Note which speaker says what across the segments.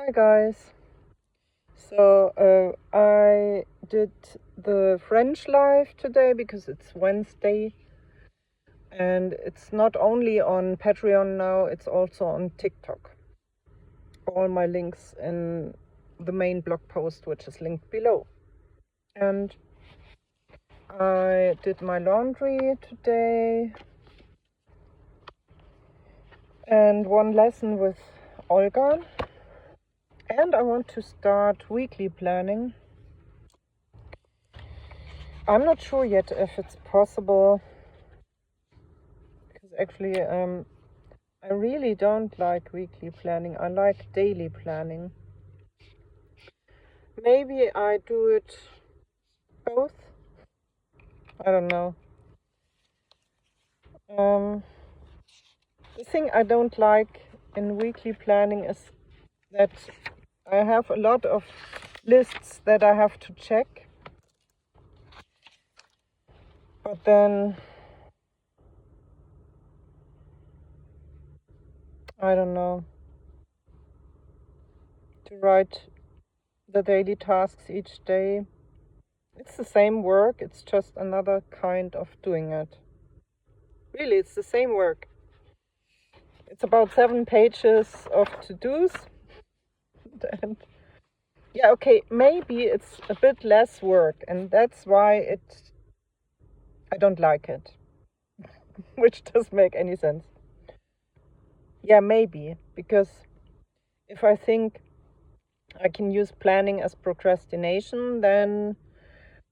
Speaker 1: Hi guys. I did the French live today because it's Wednesday, and it's not only on Patreon now, it's also on TikTok. All my links in the main blog post, which is linked below. And I did my laundry today and one lesson with Olga. And I want to start weekly planning. I'm not sure yet if it's possible, because actually I really don't like weekly planning. I like daily planning. Maybe I do it both. I don't know. The thing I don't like in weekly planning is that I have a lot of lists that I have to check. But then I don't know, to write the daily tasks each day. It's the same work, it's just another kind of doing it. Really, it's the same work. It's about 7 pages of to-dos. And yeah, okay, maybe it's a bit less work, and that's why I don't like it. Which doesn't make any sense. Yeah, maybe, because if I think I can use planning as procrastination, then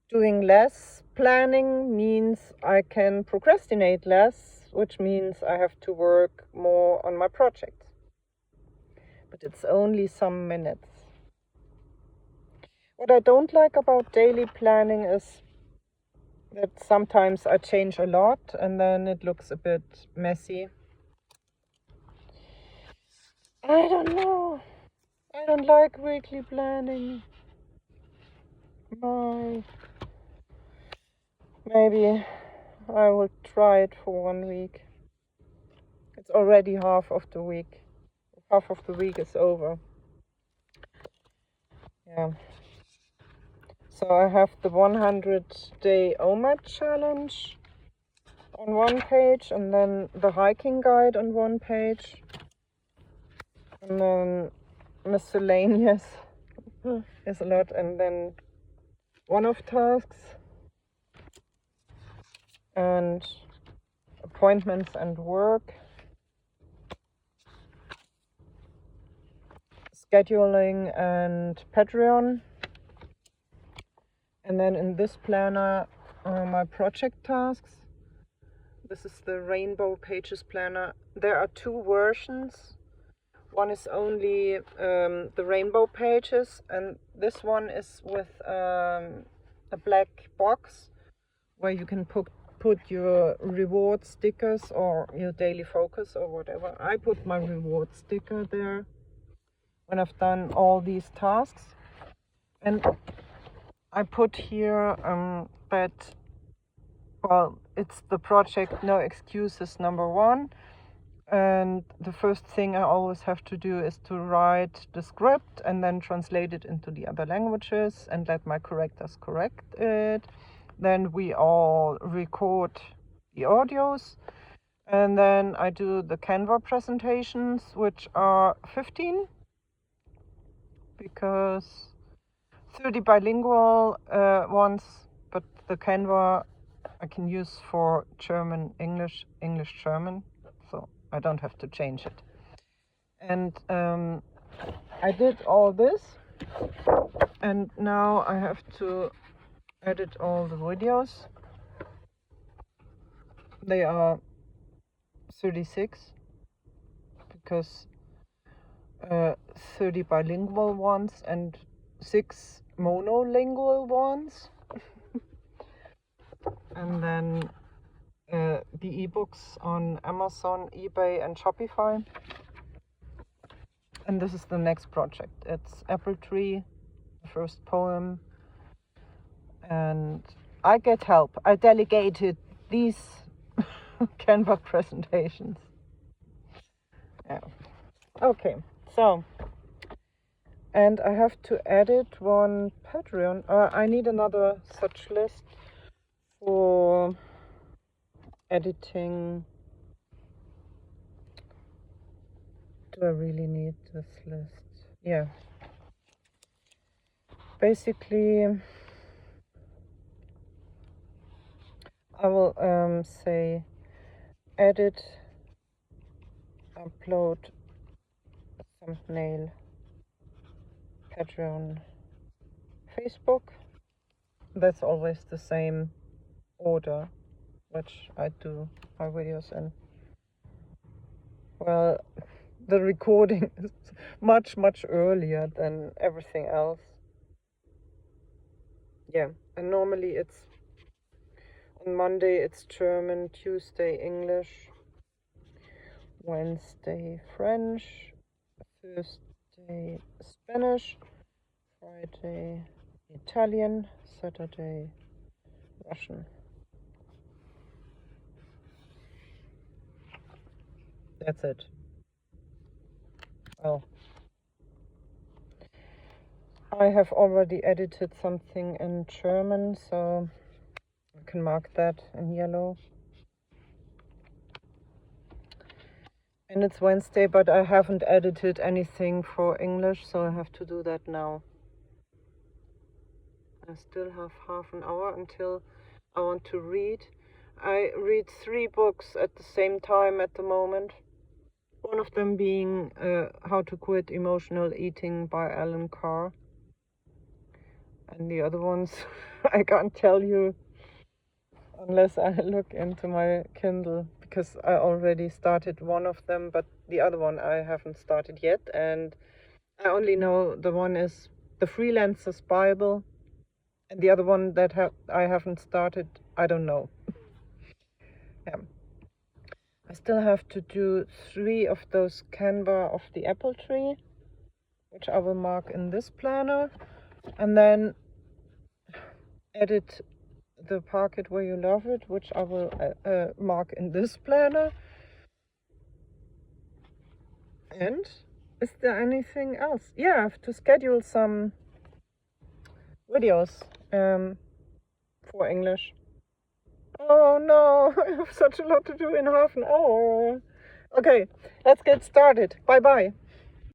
Speaker 1: doing less planning means I can procrastinate less, which means I have to work more on my projects. But it's only some minutes. What I don't like about daily planning is that sometimes I change a lot and then it looks a bit messy. I don't know. I don't like weekly planning. Maybe I will try it for 1 week. It's already half of the week. Half of the week is over. Yeah. So I have the 100-day OMAD challenge on one page, and then the hiking guide on one page, and then miscellaneous is a lot, and then one-off tasks and appointments and work, scheduling and Patreon. And then in this planner are my project tasks. This is the Rainbow Pages planner. There are 2 versions. One is only the rainbow pages, and this one is with a black box where you can put your reward stickers or your daily focus or whatever. I put my reward sticker there when I've done all these tasks. And I put here that, well, it's the project No Excuses #1. And the first thing I always have to do is to write the script and then translate it into the other languages and let my correctors correct it. Then we all record the audios. And then I do the Canva presentations, which are 15, because 30 bilingual ones, but the Canva I can use for German, English, English, German. So I don't have to change it. And I did all this, and now I have to edit all the videos. They are 36, because 30 bilingual ones and 6 monolingual ones. And then the eBooks on Amazon, eBay and Shopify. And this is the next project. It's Apple Tree, the first poem. And I get help. I delegated these Canva presentations. Yeah. Okay, so And I have to edit one Patreon. I need another such list for editing. Do I really need this list? Yeah. Basically, I will say edit, upload, thumbnail, Patreon, Facebook. That's always the same order which I do my videos in. Well, the recording is much earlier than everything else. Yeah, and normally it's on Monday it's German, Tuesday English, Wednesday French, Thursday Spanish, Friday Italian, Saturday Russian. That's it. Well, I have already edited something in German, so I can mark that in yellow. And it's Wednesday, but I haven't edited anything for English, so I have to do that now. I still have half an hour until I want to read. I read 3 books at the same time at the moment. One of them being How to Quit Emotional Eating by Alan Carr. And the other ones I can't tell you unless I look into my Kindle, because I already started one of them, but the other one I haven't started yet. And I only know the one is The Freelancer's Bible, and the other one that I haven't started, I don't know. Yeah. I still have to do 3 of those Canva of the apple tree, which I will mark in this planner, and then edit the Park It Where You Love It, which I will mark in this planner. And is there anything else? Yeah, I have to schedule some videos for English. Oh no, I have such a lot to do in half an hour. Okay, let's get started. Bye bye.